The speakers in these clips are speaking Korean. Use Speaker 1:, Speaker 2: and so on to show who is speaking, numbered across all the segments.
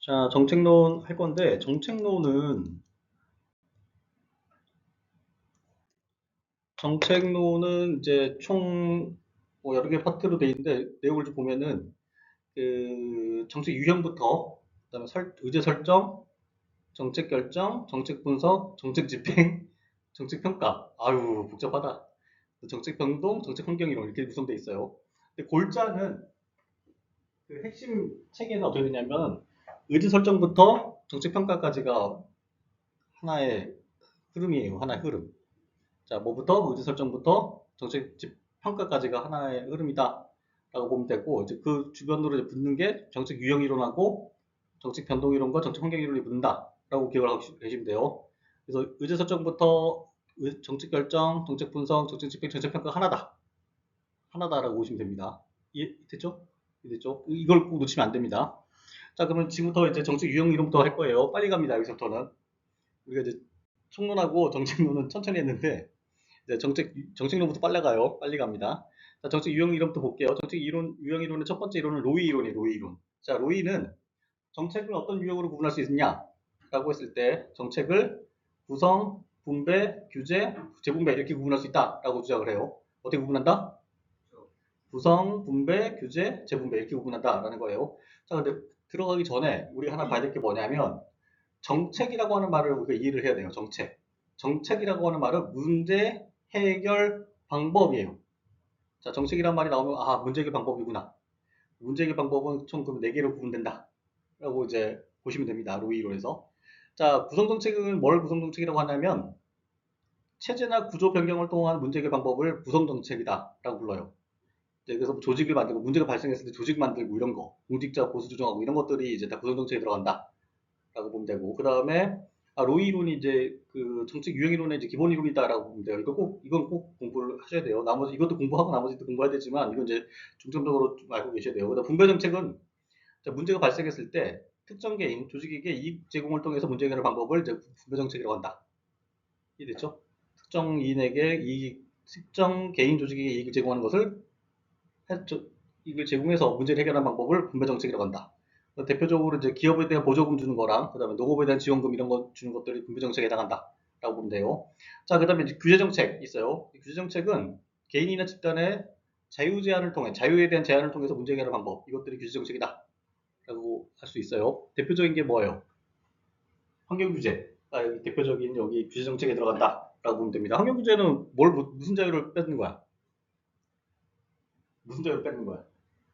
Speaker 1: 자, 정책론 할 건데, 정책론은 이제 총 여러 개 파트로 돼 있는데, 내용을 좀 보면은, 정책 유형부터, 그다음에 의제 설정, 정책 결정, 정책 분석, 정책 집행, 정책 평가. 아유, 복잡하다. 정책 변동, 정책 환경 이론 이렇게 구성돼 있어요. 근데 골자는 그 핵심 체계는 어떻게 되냐면, 의제 설정부터 정책 평가까지가 하나의 흐름이에요. 하나의 흐름. 자, 뭐부터 의지 설정부터 정책 평가까지가 하나의 흐름이다라고 보면 되고, 이제 그 주변으로 이제 붙는 게 정책 유형 이론하고 정책 변동 이론과 정책 환경 이론이 붙는다라고 기억을 하고 계시면 돼요. 그래서 의제 설정부터 정책 결정, 정책 분석, 정책 집행, 정책 평가 하나다라고 보시면 됩니다. 이해됐죠? 이해됐죠? 이걸 꼭 놓치면 안 됩니다. 자, 그러면 지금부터 이제 정책 유형 이론부터 할 거예요. 빨리 갑니다. 여기서부터는 우리가 이제 총론하고 정책론은 천천히 했는데, 네, 정책론부터 빨리 가요. 빨리 갑니다. 자, 정책 유형 이론부터 볼게요. 유형 이론의 첫 번째 이론은 로이 이론이에요. 로이 이론. 자, 로이는 정책을 어떤 유형으로 구분할 수 있느냐라고 했을 때 정책을 구성, 분배, 규제, 재분배 이렇게 구분할 수 있다라고 주장을 해요. 어떻게 구분한다? 구성, 분배, 규제, 재분배 이렇게 구분한다라는 거예요. 자, 근데 들어가기 전에 우리 하나 봐야 될 게 뭐냐면 정책이라고 하는 말을 우리가 이해를 해야 돼요. 정책이라고 하는 말은 문제 해결 방법이에요. 자, 정책이란 말이 나오면 문제 해결 방법이구나. 문제 해결 방법은 총 그럼 4개로 구분된다. 라고 이제 보시면 됩니다. 로이론에서. 자, 구성 정책은 뭘 구성 정책이라고 하냐면 체제나 구조 변경을 통한 문제 해결 방법을 구성 정책이다라고 불러요. 그래서 뭐 조직을 만들고 문제가 발생했을 때 조직 만들고 이런 거, 공직자 보수 조정하고 이런 것들이 이제 다 구성 정책에 들어간다. 라고 보면 되고, 그 다음에 로이 이론이 이제 그 정책 유형 이론의 이제 기본 이론이다라고 보면 돼요. 이건 꼭 공부를 하셔야 돼요. 나머지 이것도 공부하고 나머지도 공부해야 되지만 이건 이제 중점적으로 좀 알고 계셔야 돼요. 그다음 분배 정책은 문제가 발생했을 때 특정 개인 조직에게 이익 제공을 통해서 문제 해결 방법을 이제 분배 정책이라고 한다. 이해됐죠? 특정 개인 조직에게 이익을 제공하는 것을 이익을 제공해서 문제를 해결하는 방법을 분배 정책이라고 한다. 대표적으로 이제 기업에 대한 보조금 주는 거랑 그다음에 농업에 대한 지원금 이런 거 주는 것들이 분배 정책에 해당한다라고 보면 돼요. 자, 그다음에 이제 규제 정책 있어요. 규제 정책은 개인이나 집단의 자유에 대한 제한을 통해서 문제 해결하는 방법, 이것들이 규제 정책이다라고 할 수 있어요. 대표적인 게 뭐예요? 환경 규제. 여기 대표적인 여기 규제 정책에 들어간다라고 보면 됩니다. 환경 규제는 무슨 자유를 뺏는 거야? 무슨 자유를 뺏는 거야?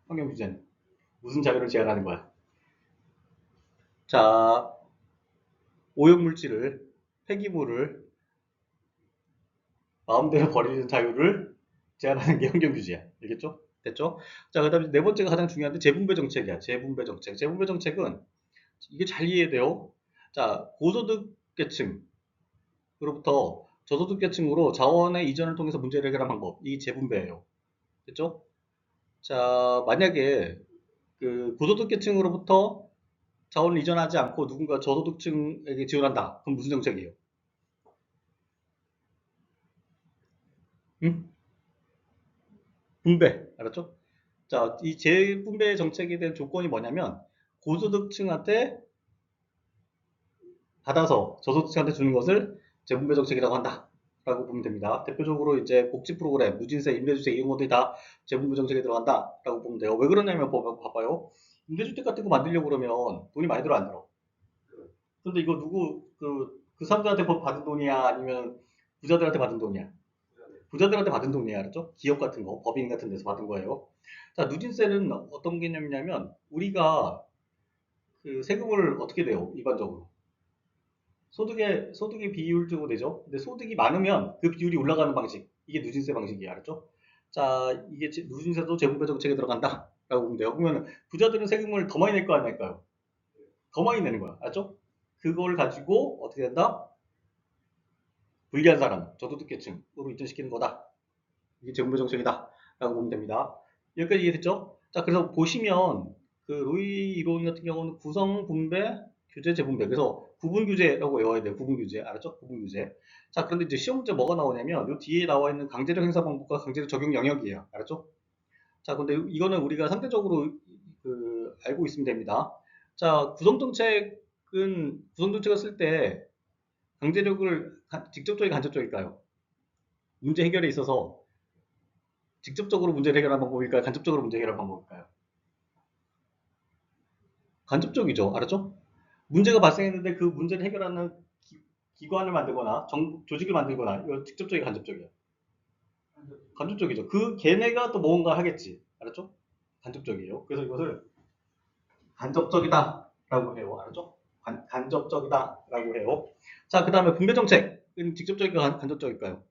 Speaker 1: 환경 규제는 무슨 자유를 제한하는 거야? 자, 오염물질을, 폐기물을 마음대로 버리는 자유를 제한하는 게 환경규제야. 알겠죠? 됐죠? 자, 그 다음에 네 번째가 가장 중요한데 재분배 정책이야. 재분배 정책. 재분배 정책은 이게 잘 이해돼요. 자, 고소득 계층으로부터 저소득 계층으로 자원의 이전을 통해서 문제를 해결하는 방법. 이게 재분배예요. 됐죠? 자, 만약에 그 고소득 계층으로부터 자원을 이전하지 않고 누군가 저소득층에게 지원한다. 그럼 무슨 정책이에요? 응? 분배. 알았죠? 자, 이 재분배 정책에 대한 조건이 뭐냐면 고소득층한테 받아서 저소득층한테 주는 것을 재분배 정책이라고 한다. 라고 보면 됩니다. 대표적으로 이제 복지 프로그램, 누진세, 임대주택 이런 것들이 다 재분배 정책에 들어간다. 라고 보면 돼요. 왜 그러냐면 봐봐요. 임대주택 같은 거 만들려고 그러면 돈이 많이 들어 안 들어? 근데 이거 그 사람들한테 받은 돈이야? 아니면 부자들한테 받은 돈이야? 부자들한테 받은 돈이야. 알았죠? 기업 같은 거, 법인 같은 데서 받은 거예요. 자, 누진세는 어떤 개념이냐면 우리가 그 세금을 어떻게 내요? 일반적으로. 소득의 비율적으로 되죠. 근데 소득이 많으면 그 비율이 올라가는 방식. 이게 누진세 방식이에요. 알았죠? 자, 이게 누진세도 재분배 정책에 들어간다. 라고 보면 돼요. 그러면 부자들은 세금을 더 많이 낼 거 아닐까요? 더 많이 내는 거야. 알았죠? 그걸 가지고 어떻게 된다? 불리한 사람, 저소득 계층으로 이전시키는 거다. 이게 재분배 정책이다. 라고 보면 됩니다. 여기까지 이해됐죠? 자, 그래서 보시면 그 로이 이론 같은 경우는 구성, 분배, 규제, 재분배. 그래서 구분 규제라고 외워야 돼요. 구분 규제. 알았죠? 구분 규제. 자, 그런데 이제 시험 문제 뭐가 나오냐면 요 뒤에 나와 있는 강제력 행사 방법과 강제력 적용 영역이에요. 알았죠? 자, 근데 이거는 우리가 상대적으로 알고 있으면 됩니다. 자, 구성정책을 쓸 때 강제력을 직접적이 간접적일까요? 문제 해결에 있어서 직접적으로 문제를 해결하는 방법일까요? 간접적으로 문제 해결하는 방법일까요? 간접적이죠. 알았죠? 문제가 발생했는데 그 문제를 해결하는 기관을 만들거나 조직을 만들거나 이거 직접적이 간접적이에요. 간접적이죠. 그 걔네가 또 뭔가 하겠지. 알았죠? 간접적이에요. 그래서 이것을 간접적이다라고 해요. 알았죠? 간접적이다라고 해요. 자, 그 다음에 분배정책은 직접적일까요? 간접적일까요?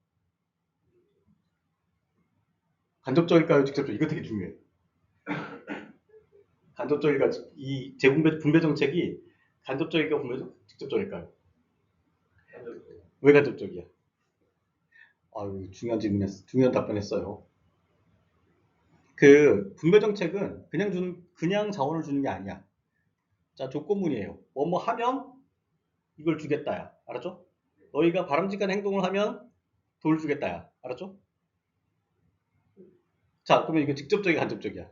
Speaker 1: 간접적일까요? 직접적? 이거 되게 중요해요. 간접적일까? 이 분배 정책이 간접적일까? 직접적일까요? 왜 간접적이야? 아유, 중요한 답변했어요. 그 분배 정책은 그냥 자원을 주는 게 아니야. 자, 조건문이에요. 뭐뭐 하면 이걸 주겠다야. 알았죠? 너희가 바람직한 행동을 하면 돈을 주겠다야. 알았죠? 자, 그러면 이거 직접적이야, 간접적이야?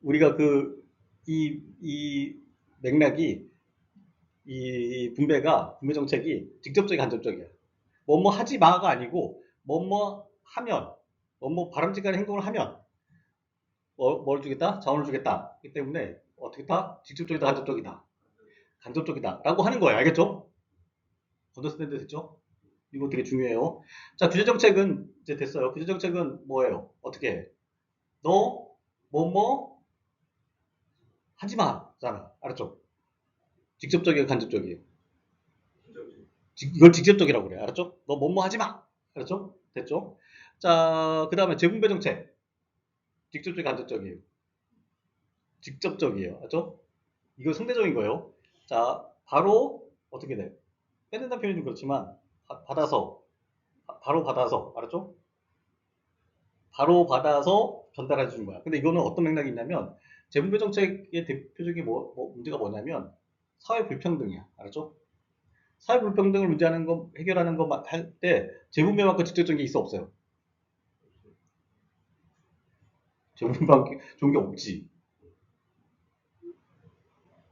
Speaker 1: 우리가 이 맥락이, 분배 정책이 직접적이야, 간접적이야? 뭐뭐 하지 마가 아니고, 뭐뭐 하면, 뭐뭐 바람직한 행동을 하면, 뭘 주겠다? 자원을 주겠다. 그렇기 때문에, 어떻게 다? 직접적이다, 간접적이다. 간접적이다. 라고 하는 거예요. 알겠죠? 언더스탠드 됐죠? 이거 되게 중요해요. 자, 규제정책은 이제 됐어요. 규제정책은 뭐예요? 어떻게 해? 너, 뭐 하지 마잖아. 알았죠? 직접적이에요, 간접적이에요? 이걸 직접적이라고 그래. 알았죠? 너 뭐뭐 하지 마. 알았죠? 됐죠? 자, 그 다음에 재분배 정책. 직접적이 간접적이에요. 직접적이에요. 알았죠? 이거 상대적인 거예요. 자, 바로 어떻게 돼? 뺏는다는 표현이 좀 그렇지만 바로 받아서 알았죠? 바로 받아서 전달해 주는 거야. 근데 이거는 어떤 맥락이 있냐면 재분배 정책의 대표적인 문제가 뭐냐면 사회 불평등이야. 알았죠? 사회 불평등을 해결하는 거 할 때 재분배만큼 직접적인 게 있어 없어요? 재분배만큼 좋은 게 없지.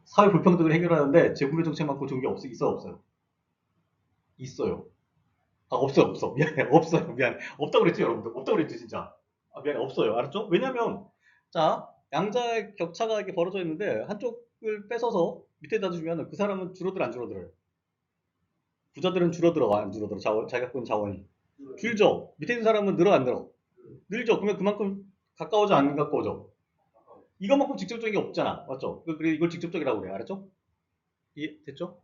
Speaker 1: 사회 불평등을 해결하는데 재분배 정책만큼 좋은 게 있어 없어요? 있어요. 아, 없어. 미안해. 없어요. 미안해. 없다고 그랬지, 여러분들. 없다고 그랬지, 진짜. 아, 미안해. 없어요. 알았죠? 왜냐면, 자, 양자의 격차가 이렇게 벌어져 있는데, 한쪽을 뺏어서 밑에다 주면 그 사람은 줄어들어, 안 줄어들어요? 부자들은 줄어들어, 안 줄어들어? 자기가 갖고 있는 자원이. 줄죠? 밑에 있는 사람은 늘어, 안 늘어? 늘죠? 그러면 그만큼 가까워져, 안 가까워져? 이것만큼 직접적인 게 없잖아. 맞죠? 그래, 이걸 직접적이라고 그래. 알았죠? 됐죠?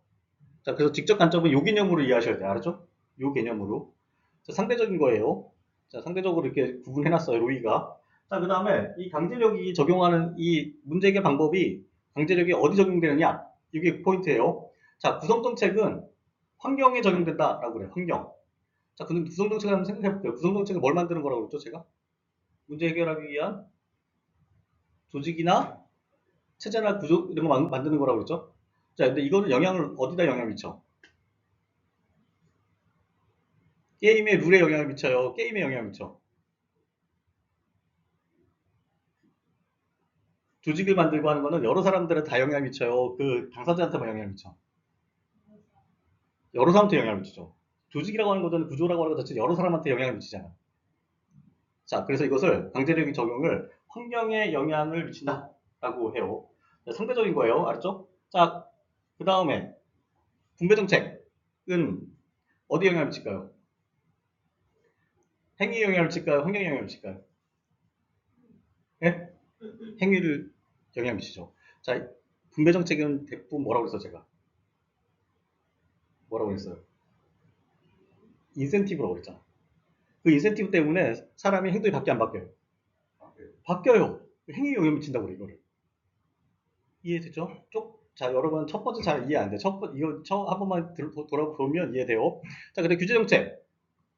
Speaker 1: 자, 그래서 직접 간접은 요 개념으로 이해하셔야 돼요. 알았죠? 요 개념으로. 자, 상대적인 거예요. 자, 상대적으로 이렇게 구분해놨어요, 로이가. 자, 그 다음에 이 강제력이 적용하는 이 문제 해결 방법이 강제력이 어디 적용되느냐? 이게 포인트예요. 자, 구성정책은 환경에 적용된다라고 그래요, 환경. 자, 근데 구성정책을 한번 생각해볼게요. 구성정책은 뭘 만드는 거라고 그랬죠, 제가? 문제 해결하기 위한 조직이나 체제나 구조 이런 거 만드는 거라고 그랬죠? 자, 근데 이거는 어디다 영향을 미쳐? 게임의 룰에 영향을 미쳐요. 게임에 영향을 미쳐. 조직을 만들고 하는 거는 여러 사람들은 다 영향을 미쳐요. 그 당사자한테만 영향을 미쳐. 여러 사람한테 영향을 미치죠. 조직이라고 하는 것은 구조라고 하는 것 자체 여러 사람한테 영향을 미치잖아. 자, 그래서 이것을 강제력의 적용을 환경에 영향을 미친다라고 해요. 자, 상대적인 거예요. 알았죠? 자, 그 다음에 분배정책은 어디에 영향을 미칠까요? 행위에 영향을 미칠까요? 환경에 영향을 미칠까요? 예? 행위를 영향을 미치죠. 자, 분배정책은 대부분 뭐라고 그랬어, 제가? 뭐라고 그랬어요? 인센티브라고 그랬잖아. 그 인센티브 때문에 사람이 행동이 바뀌어 안 바뀌어요? 바뀌어요. 행위에 영향 미친다고 그래, 이거를. 이해됐죠? 자, 여러분, 첫 번째 잘 이해 안 돼. 한 번만 돌아보면 이해돼요. 자, 근데 규제정책.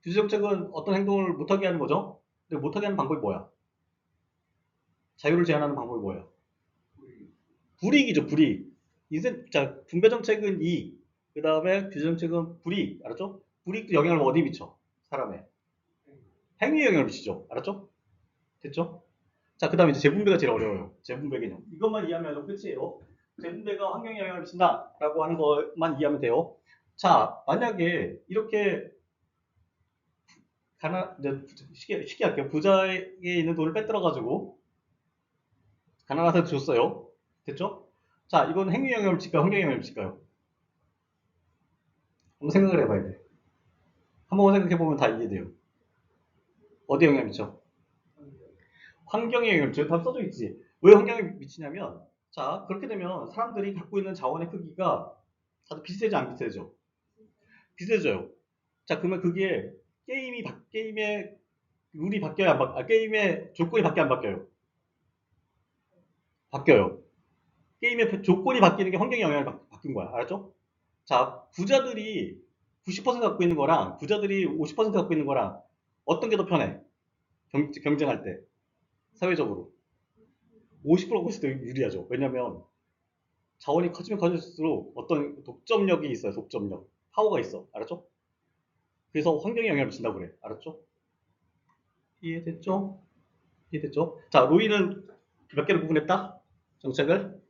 Speaker 1: 규제정책은 어떤 행동을 못하게 하는 거죠? 근데 못하게 하는 방법이 뭐야? 자유를 제한하는 방법이 뭐야? 불이익이죠, 불이익. 자, 분배정책은 이익. 그 다음에 규제정책은 불이익. 알았죠? 불이익도 영향을 어디 미쳐? 사람의. 행위에 영향을 미치죠. 알았죠? 됐죠? 자, 그 다음에 이제 재분배가 제일 어려워요. 재분배 개념. 이것만 이해하면 끝이에요. 재분배가 환경에 영향을 미친다라고 하는 것만 이해하면 돼요. 자, 만약에 이렇게 이제 쉽게 할게요. 부자에게 있는 돈을 빼들어가지고 가난한 사람한테 줬어요. 됐죠? 자, 이건 행위 영향을 미칠까요? 환경에 영향을 미칠까요? 한번 생각을 해봐야 돼. 한번 생각해보면 다 이해돼요. 어디에 영향을 미쳐? 환경에 영향을 미쳐. 답 써져 있지. 왜 환경에 미치냐면, 자, 그렇게 되면 사람들이 갖고 있는 자원의 크기가 다들 비슷해져, 안 비슷해져? 비슷해져요. 자, 그러면 그게 게임의 룰이 바뀌어야 안 게임의 조건이 바뀌어 안 바뀌어요? 바뀌어요. 게임의 조건이 바뀌는 게 환경의 영향을 바뀐 거야. 알았죠? 자, 부자들이 90% 갖고 있는 거랑 부자들이 50% 갖고 있는 거랑 어떤 게 더 편해? 경쟁할 때. 사회적으로. 50% 갖고 있을 때 유리하죠. 왜냐면 자원이 커지면 커질수록 어떤 독점력이 있어요. 독점력. 파워가 있어. 알았죠? 그래서 환경에 영향을 미친다고 그래. 알았죠? 이해됐죠? 이해됐죠? 자, 로이는 몇 개로 구분했다? 정책을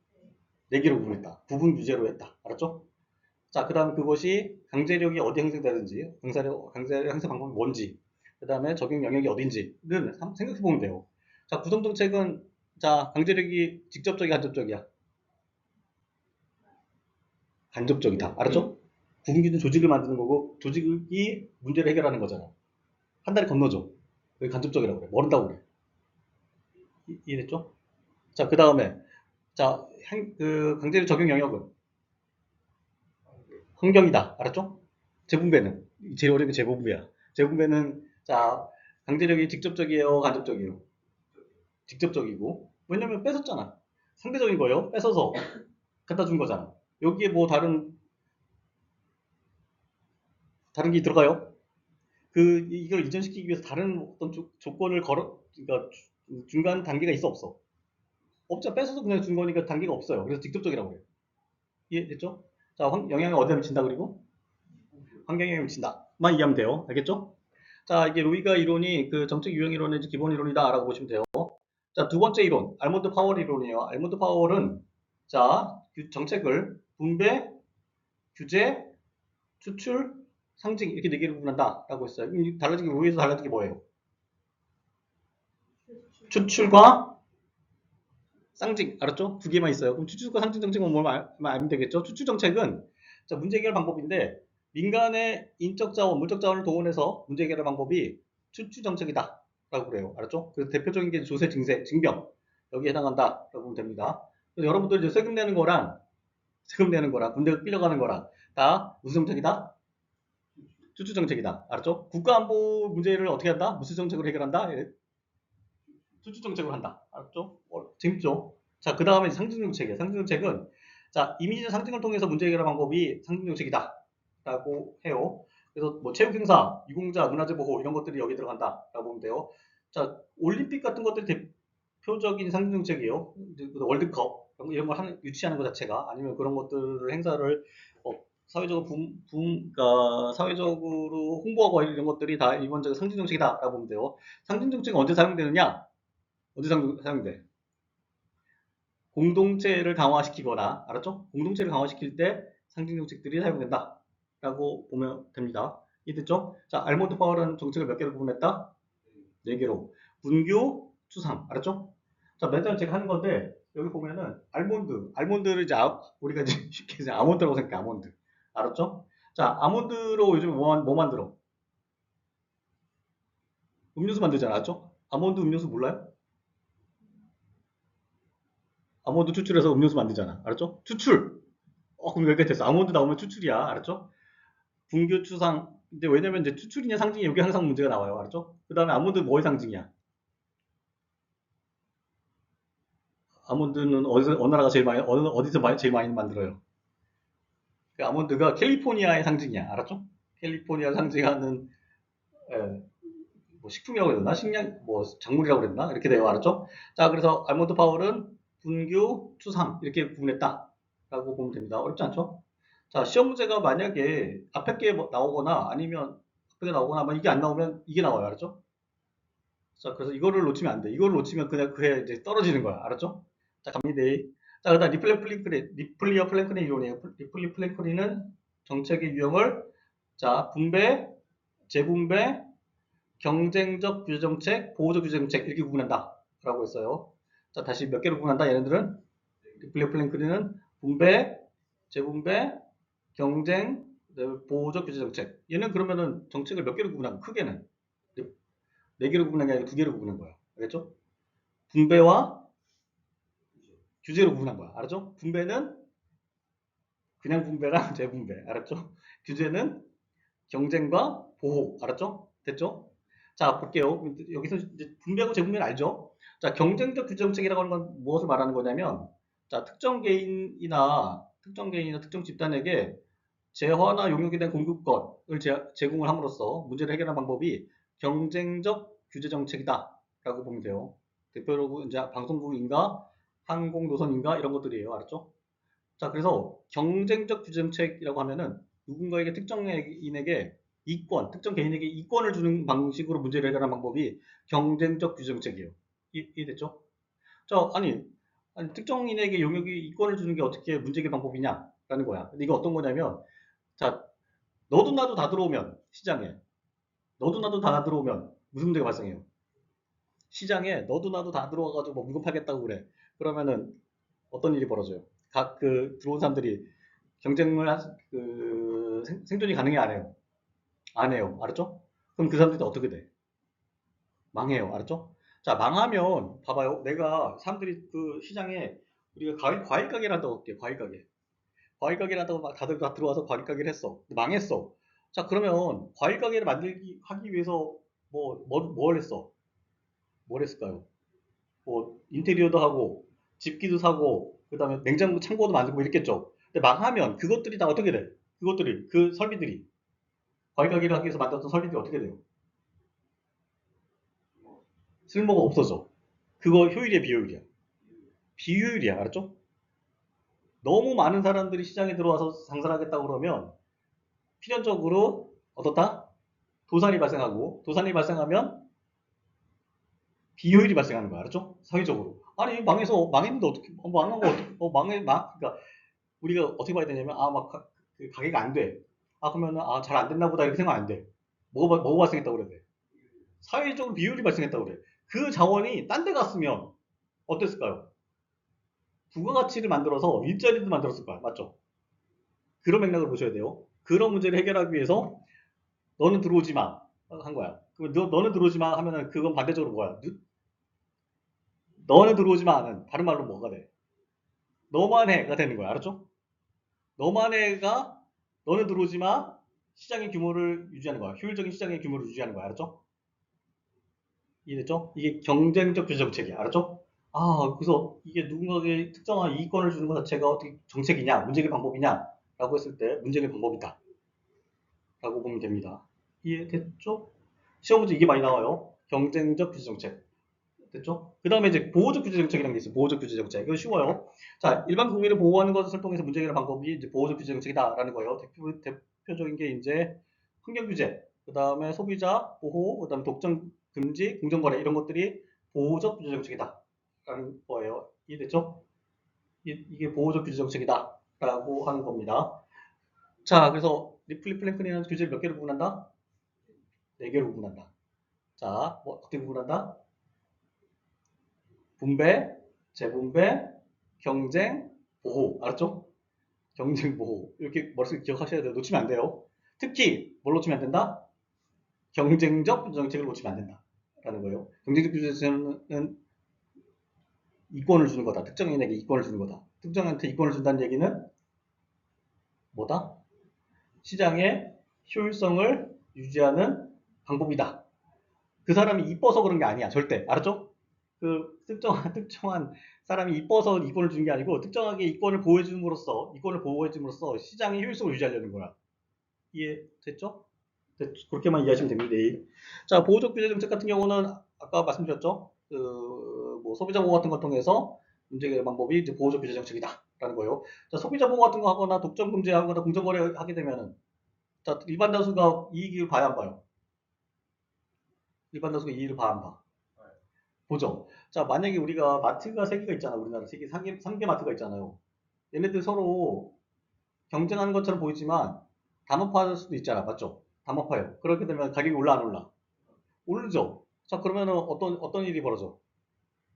Speaker 1: 4개로 구분했다. 구분 규제로 했다. 알았죠? 자, 그 다음에 그것이 강제력이 어디 형성되는지, 강제력 형성 방법이 뭔지, 그 다음에 적용 영역이 어딘지는 생각해 보면 돼요. 자, 구성정책은, 자, 강제력이 직접적이야, 간접적이야? 간접적이다. 알았죠? 구분기준 조직을 만드는 거고, 조직이 문제를 해결하는 거잖아. 한 달에 건너죠. 그게 간접적이라고 그래. 모른다고 그래. 이해됐죠? 자, 그 다음에, 자, 강제력 적용 영역은 환경이다. 알았죠? 재분배는 제일 어려운 게 재분배야. 재분배는 자 강제력이 직접적이에요, 간접적이에요? 직접적이고 왜냐면 뺏었잖아. 상대적인 거예요. 뺏어서 갖다 준 거잖아. 여기에 뭐 다른 게 들어가요? 이걸 이전시키기 위해서 다른 어떤 조건을 그러니까 중간 단계가 있어 없어? 없죠. 뺏어서 그냥 준 거니까 단계가 없어요. 그래서 직접적이라고 그래요. 이해됐죠? 자, 영향을 어디다 미친다 그리고 환경에 영향을 미친다만 이해하면 돼요. 알겠죠? 자, 이게 로이가 이론이 그 정책 유형 이론의 기본 이론이다라고 보시면 돼요. 자, 두 번째 이론, 알몬드 파월 이론이에요. 알몬드 파월은 자, 정책을 분배, 규제, 추출, 상징 이렇게 4개로 구분한다라고 했어요. 달라진 게 로이에서 달라진 게 뭐예요? 추출과 상징 알았죠? 2개만 있어요. 그럼 추출과 상징 정책은 뭘 알면 되겠죠? 추출 정책은 자, 문제 해결 방법인데 민간의 인적 자원, 물적 자원을 동원해서 문제 해결 방법이 추출 정책이다. 라고 그래요. 알았죠? 그래서 대표적인 게 조세, 증세, 징병. 여기에 해당한다라고 보면 됩니다. 그래서 여러분들 이제 세금 내는 거랑, 군대 끌려가는 거랑 다 무슨 정책이다? 추출 정책이다. 알았죠? 국가안보 문제를 어떻게 한다? 무슨 정책으로 해결한다? 추출 정책을 한다. 알았죠? 재밌죠? 자, 그 다음에 상징 정책이에요. 상징 정책은 자, 이미지 상징을 통해서 문제 해결 방법이 상징 정책이다. 라고 해요. 그래서 뭐 체육 행사, 유공자, 문화재 보호 이런 것들이 여기 들어간다라고 보면 돼요. 자, 올림픽 같은 것들이 대표적인 상징 정책이에요. 월드컵 이런 걸 유치하는 것 자체가 아니면 그런 것들을 행사를 사회적으로 그러니까 사회적으로 홍보하고 이런 것들이 다 일반적인 상징 정책이다라고 보면 돼요. 상징 정책은 언제 사용되느냐? 언제 사용돼? 공동체를 강화시키거나 알았죠? 공동체를 강화시킬 때 상징 정책들이 사용된다. 라고 보면 됩니다. 이해됐죠? 자, 알몬드 파월은 정책을 몇 개로 구분했다? 4개로. 분교, 추상. 알았죠? 자, 맨날 제가 하는 건데, 여기 보면은, 알몬드를 이제, 우리가 이제 쉽게 이제 아몬드라고 생각해, 아몬드. 알았죠? 자, 아몬드로 요즘 뭐 만들어? 음료수 만들잖아, 알았죠? 아몬드 음료수 몰라요? 아몬드 추출해서 음료수 만들잖아. 알았죠? 추출! 그럼 여기까지 됐어. 아몬드 나오면 추출이야. 알았죠? 분교 추상. 근데 왜냐면 이제 추출이냐 상징이 여기 항상 문제가 나와요. 알았죠? 그 다음에 아몬드 뭐의 상징이야? 아몬드는 어느 나라가 제일 많이, 어디서 제일 많이 만들어요? 그 아몬드가 캘리포니아의 상징이야. 알았죠? 캘리포니아 상징하는, 에, 뭐 식품이라고 그랬나? 식량, 뭐 작물이라고 그랬나? 이렇게 돼요. 알았죠? 자, 그래서 알몬드 파월은 분교, 추상 이렇게 구분했다. 라고 보면 됩니다. 어렵지 않죠? 자, 시험 문제가 만약에 앞에 게 나오거나 아니면 앞에 게 나오거나 이게 안 나오면 이게 나와요. 알았죠? 자, 그래서 이거를 놓치면 안 돼. 이거를 놓치면 그냥 그게 이제 떨어지는 거야. 알았죠? 자, 갑니다. 자, 그다음 리플리어 플랭크린 이론이에요. 리플리 플랭크린은 정책의 유형을 자, 분배, 재분배, 경쟁적 규제정책, 보호적 규제정책 이렇게 구분한다라고 했어요. 자, 다시 몇 개로 구분한다? 얘네들은 리플리어 플랭크린은 분배, 재분배, 경쟁, 보호적 규제정책. 얘는 그러면은 정책을 몇 개로 구분하고 크게는 네 개로 구분한 게 아니라 두 개로 구분한 거야. 알겠죠? 분배와 규제로 구분한 거야. 알았죠? 분배는 그냥 분배랑 재분배. 알았죠? 규제는 경쟁과 보호. 알았죠? 됐죠? 자, 볼게요. 여기서 이제 분배하고 재분배는 알죠? 자, 경쟁적 규제 정책이라고 하는 건 무엇을 말하는 거냐면, 자, 특정 개인이나 특정 집단에게 재화나 용역에 대한 공급권을 제공을 함으로써 문제를 해결하는 방법이 경쟁적 규제 정책이다라고 보면 돼요. 대표적으로 이제 방송국인가, 항공노선인가 이런 것들이에요. 알았죠? 자, 그래서 경쟁적 규제 정책이라고 하면은 누군가에게 특정인에게 특정 개인에게 이권을 주는 방식으로 문제를 해결하는 방법이 경쟁적 규제 정책이에요. 이해됐죠? 자, 아니 특정인에게 용역이 이권을 주는 게 어떻게 문제 해결 방법이냐라는 거야. 근데 이거 어떤 거냐면, 자, 너도 나도 다 들어오면 시장에 너도 나도 다 들어오면 무슨 문제가 발생해요? 시장에 너도 나도 다 들어와가지고 뭐 물건 팔겠다고 그래. 그러면은 어떤 일이 벌어져요? 각 그 들어온 사람들이 경쟁을 생존이 가능해 안 해요? 안 해요. 알았죠? 그럼 그 사람들이 어떻게 돼? 망해요. 알았죠? 자, 망하면 봐봐요. 내가 사람들이 그 시장에 우리가 과일 가게를 한다고 할게. 과일 가게. 과일 가게를 한다고 막 다들 다 들어와서 과일 가게를 했어. 망했어. 자, 그러면 과일 가게를 만들기 하기 위해서 뭘 했어? 뭘 했을까요? 뭐 인테리어도 하고 집기도 사고 그다음에 냉장고 창고도 만들고 이랬겠죠. 근데 망하면 그것들이 다 어떻게 돼? 그것들이 그 설비들이 과일 가게를 하기 위해서 만들었던 설비들이 어떻게 돼요? 쓸모가 없어져. 그거 효율이야, 비효율이야? 비효율이야. 알았죠? 너무 많은 사람들이 시장에 들어와서 장사를 하겠다고 그러면 필연적으로 어떻다? 도산이 발생하고 도산이 발생하면 비효율이 발생하는 거야. 알았죠? 사회적으로. 아니 망했는데 어떻게 망한 거 어떻게 그러니까 우리가 어떻게 봐야 되냐면 막 그 가게가 안 돼. 그러면은 잘 안 됐나 보다 이렇게 생각 안 돼. 뭐가 발생했다고 그래야 돼? 사회적으로 비효율이 발생했다고 그래. 그 자원이 딴 데 갔으면 어땠을까요? 부가가치를 만들어서 일자리도 만들었을 거야. 맞죠? 그런 맥락을 보셔야 돼요. 그런 문제를 해결하기 위해서 너는 들어오지 마. 한 거야. 그럼 너는 들어오지 마 하면은 그건 반대적으로 뭐야? 너는 들어오지 마는 다른 말로 뭐가 돼? 너만 해가 되는 거야. 알았죠? 너만 해가 너는 들어오지 마 시장의 규모를 유지하는 거야. 효율적인 시장의 규모를 유지하는 거야. 알았죠? 이해됐죠? 이게 경쟁적 규제 정책이야. 알았죠? 그래서 이게 누군가에게 특정한 이익권을 주는 것 자체가 어떻게 정책이냐, 문제 해결 방법이냐, 라고 했을 때 문제 해결 방법이다. 라고 보면 됩니다. 이해됐죠? 시험 문제 이게 많이 나와요. 경쟁적 규제 정책. 됐죠? 그 다음에 이제 보호적 규제 정책이라는 게 있어요. 보호적 규제 정책. 이거 쉬워요. 자, 일반 국민을 보호하는 것을 통해서 문제 해결 방법이 이제 보호적 규제 정책이다라는 거예요. 대표적인 게 이제 환경 규제, 그 다음에 소비자 보호, 그 다음에 독점 금지, 공정거래 이런 것들이 보호적 규제 정책이다라는 거예요. 이해됐죠? 이게 보호적 규제 정책이다라고 하는 겁니다. 자, 그래서 리플리 플랭크린은 규제를 몇 개로 구분한다? 네 개로 구분한다. 자, 어떻게 구분한다? 분배, 재분배, 경쟁, 보호. 알았죠? 경쟁, 보호. 이렇게 머릿속에 기억하셔야 돼요. 놓치면 안 돼요. 특히 뭘 놓치면 안 된다? 경쟁적 정책을 놓치면 안 된다. 라는 거예요. 경쟁적 규제는 이권을 주는 거다. 특정인에게 이권을 주는 거다. 특정한테 이권을 준다는 얘기는 뭐다? 시장의 효율성을 유지하는 방법이다. 그 사람이 이뻐서 그런 게 아니야. 절대. 알았죠? 그 특정한 사람이 이뻐서 이권을 주는 게 아니고 특정하게 이권을 보호해줌으로써 시장의 효율성을 유지하려는 거야. 이해됐죠? 그렇게만 이해하시면 됩니다. 자, 보호적 규제 정책 같은 경우는 아까 말씀드렸죠. 뭐 소비자 보호 같은 걸 통해서 문제 해결 방법이 이제 보호적 규제 정책이다라는 거예요. 자, 소비자 보호 같은 거 하거나 독점 금지하거나 공정거래 하게 되면은 일반 다수가 이익을 봐야 안 봐요. 일반 다수가 이익을 봐 안 봐. 보죠. 자, 만약에 우리가 마트가 세 개가 있잖아. 우리나라 세개 3개 마트가 있잖아요. 얘네들 서로 경쟁하는 것처럼 보이지만 담합화할 수도 있잖아. 맞죠? 담합화요. 그렇게 되면 가격이 올라 안 올라? 오르죠. 자, 그러면은 어떤 일이 벌어져?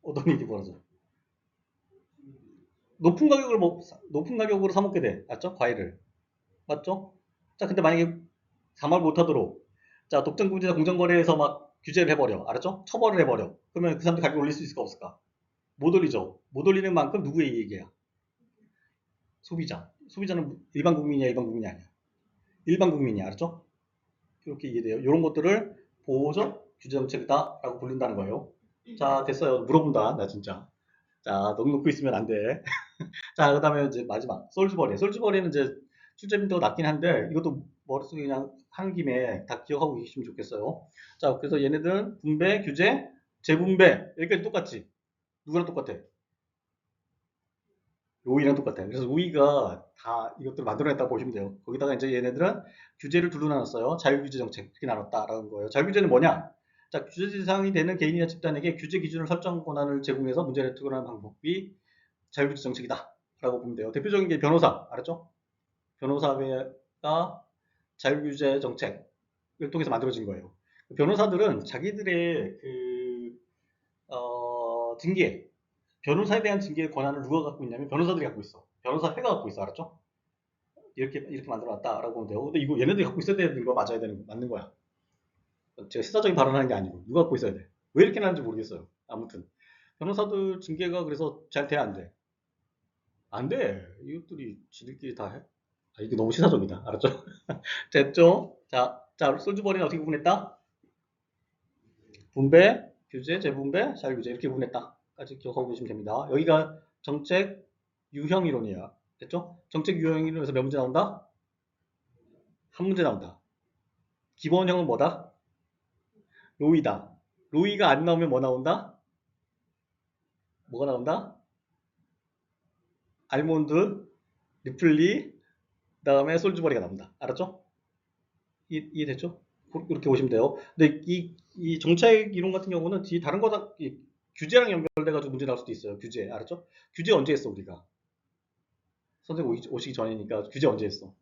Speaker 1: 어떤 일이 벌어져? 높은 가격을 높은 가격으로 사 먹게 돼. 맞죠? 과일을. 맞죠? 자, 근데 만약에 담합 못하도록 자, 독점금지나 공정거래에서 막 규제를 해버려. 알았죠? 처벌을 해버려. 그러면 그 사람들 가격 올릴 수 있을까 없을까? 못 올리죠. 못 올리는 만큼 누구의 이익이야? 소비자. 소비자는 일반 국민이야, 일반 국민이 아니야. 일반 국민이야. 알았죠? 이렇게 이해돼요. 이런 것들을 보호적 규제정책이다라고 부른다는 거예요. 자, 됐어요. 물어본다. 나 진짜. 자, 너무 놓고 있으면 안 돼. 자, 그 다음에 이제 마지막. 솔즈버리. 솔즈버리는 이제 출제빈도가 낮긴 한데 이것도 머릿속에 그냥 하는 김에 다 기억하고 계시면 좋겠어요. 자, 그래서 얘네들은 분배, 규제, 재분배. 여기까지 똑같지? 누구랑 똑같아? 로이랑 똑같아요. 그래서 로이가 다 이것들을 만들어냈다고 보시면 돼요. 거기다가 이제 얘네들은 규제를 둘로 나눴어요. 자유규제 정책 이렇게 나눴다라는 거예요. 자유규제는 뭐냐? 자, 규제 대상이 되는 개인이나 집단에게 규제 기준을 설정 권한을 제공해서 문제를 해결하는 방법이 자유규제 정책이다라고 보면 돼요. 대표적인 게 변호사, 알았죠? 변호사회가 자유규제 정책을 통해서 만들어진 거예요. 변호사들은 자기들의 징계, 변호사에 대한 징계의 권한을 누가 갖고 있냐면 변호사들이 갖고 있어. 변호사회가 갖고 있어. 알았죠? 이렇게 만들어놨다라고 보면 돼요. 근데 이거 얘네들이 갖고 있어야 되는 거 맞아야 되는 거 맞는 거야. 제가 시사적인 발언하는 게 아니고 누가 갖고 있어야 돼. 왜 이렇게 나는지 모르겠어요. 아무튼 변호사들 징계가 그래서 잘 돼 안 돼? 안 돼. 이것들이 지들끼리 다 해. 아, 이게 너무 시사적이다. 알았죠? 됐죠? 자, 솔주버리는 어떻게 구분했다? 분배, 규제, 재분배, 자유규제 이렇게 구분했다까지 기억하고 계시면 됩니다. 여기가 정책 유형 이론이야. 됐죠? 정책 유형 이론에서 몇 문제 나온다? 한 문제 나온다. 기본형은 뭐다? 로이다. 로이가 안 나오면 뭐 나온다? 뭐가 나온다? 알몬드, 리플리, 그 다음에 솔즈버리가 나온다. 알았죠? 이해됐죠? 이렇게 보시면 돼요. 근데 이 정책 이론 같은 경우는 다른 거다 규제랑 연결돼가지고 문제 나올 수도 있어요. 규제 알았죠? 규제 언제 했어 우리가? 선생님 오시기 전이니까 규제 언제 했어?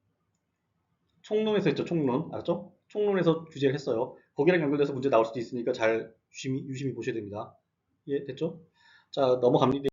Speaker 1: 총론에서 했죠. 총론 알았죠? 총론에서 규제를 했어요. 거기랑 연결돼서 문제 나올 수도 있으니까 잘 유심히 보셔야 됩니다. 이해됐죠? 자, 넘어갑니다.